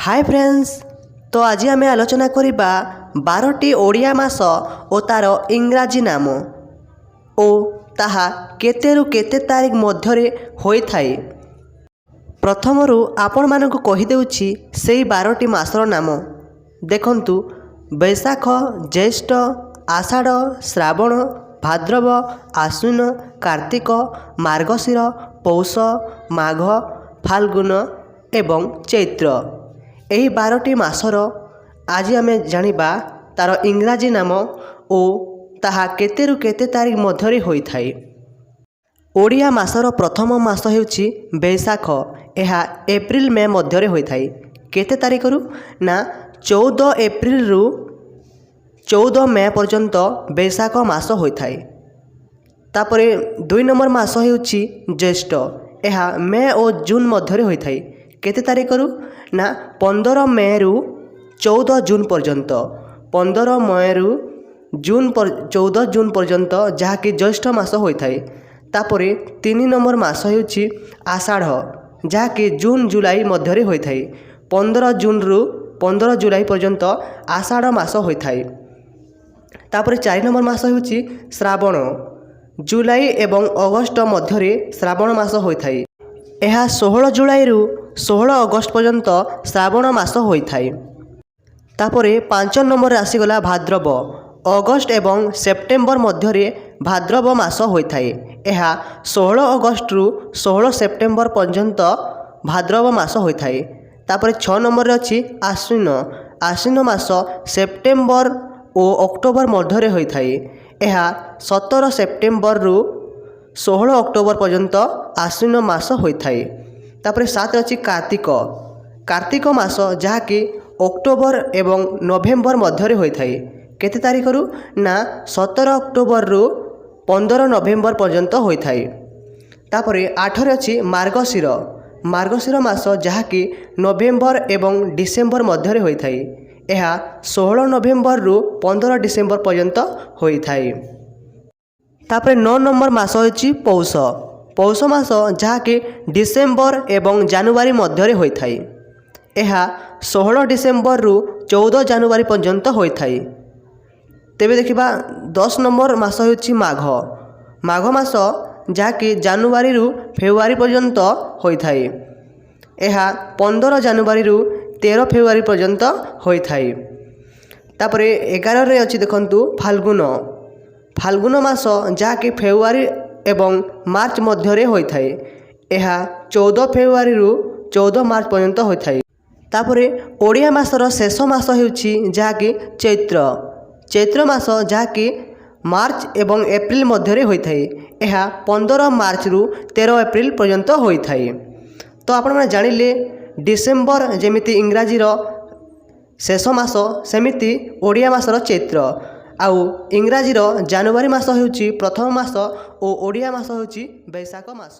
Hi friends, तो आज आम आलोचना करिबा 12टी ओडिया मास और तार इंग्राजी नाम ओ ताहा केतेरु केते तारीख मध्यरे होई थाए। प्रथमरु आपण मानकु कहि देउछि सेही 12टी मासर नाम देखंतु। बैशाख, ज्येष्ठ, आषाढ़, श्रावण, भाद्रव, आश्विन, कार्तिक, मार्गशीर, पौष, माघ, फाल्गुन एवं चैत्र। यही 12टी मासर आज आम जानिबा तार इंग्राजी नाम ओ ताहा केतेरु केते तारीख मध्यरे होई थाए। ओडिया मासर प्रथम मास हेउछि बैशाख। यह एप्रिल मे मध्यरे होई थाए। केते तारीखरु ना 14 एप्रिल रु 14 मे पर्यंत बैशाख मास होई थाए। तापरे 2 नंबर मास हेउछि ज्येष्ठ। यह मे और जून मध्यरे होई थाए। केते तारीखरु ना 15 मे रु 14 जून पर्यंत। 15 मे रु 14 जून पर्यंत जहाँकि ज्येष्ठ मास होई थाए। तापरे 3 नंबर मास हेउछि आषाढ़, जहाँकि जून जुलाई मध्यरे होई थाए। 15 जून रु 15 जुलाई पर्यंत आषाढ़ मास होई थाए। तापरे 4 नंबर मास हेउछि श्रावण। जुलाई एवं अगस्त मध्यरे श्रावण मास होई थाए। यह 16 जुलाई रु 16 अगस्त पर्यंत श्रावण मास होई थाए। तापरे 5 नंबर आसीगला भाद्रव। अगस्त एवं सेप्टेम्बर मध्यरे भाद्रव मास होई थाए। यह 16 अगस्त रु 16 सेप्टेम्बर पर्यंत भाद्रव मास होई थाए। तापरे 6 नंबर अछि आश्विन। आश्विन मास सेप्टेम्बर और अक्टोबर मध्यरे होई थाए। यह 17 सेप्टेम्बर रु 16 अक्टोबर पर्यंत आश्विन मास होई थाए। तापरे 7 अछि कार्तिक। कार्तिक मास जहाँकि अक्टोबर एवं नवेम्बर मध्यरे होई थाए। केते तारीखरु ना 17 अक्टोबर रु 15 नवेम्बर पर्यंत होई थाए। तापरे 8 रे अछि मार्गशीर। मार्गशीर मास जहाँकि नवेम्बर एवं डिसेम्बर मध्यरे होई थाए। यह 16 नवेम्बर रु 15 डिसेम्बर पर्यंत होई थाए। तापरे 9 नंबर मास होछि पौष। पौष मास जहाँकि डिसेम्बर एवं जनवरी मध्यरे होई थाए। यह 16 डिसेम्बर रु 14 जनवरी पर्यंत होई थाए। तेबे देखिबा 10 नंबर मास होछि माघ। माघ मास जहाँकि जनवरी रु फेब्रुआरी पर्यंत होई थाए। यह 15 जनवरी रु 13 फेब्रुआरी पर्यंत होई थाए। तापरे 11 रे अछि देखंतु फाल्गुन। फाल्गुन मास जहाँकि फेब्रुआरी एवं मार्च मध्यरे होई थाए। यह 14 फेब्रुआरी रु 14 मार्च पर्यंत होई थाए। तापरे ओडिया मासर शेष मास हेउछि जहाँकि चैत्र। चैत्र मास जहाँकि मार्च एवं एप्रिल मध्यरे होई थाए। यह 15 मार्च रु 13 एप्रिल पर्यंत होई थाए। तो आपण माने जानिले डिसेम्बर जेमिति इंग्राजी रो शेष मास सेमिति ओडिया मासर चैत्र आउ इंग्राजी रो जनवरी मास हेउछि प्रथम मास और ओडिया मास हेउछि बैशाख मास।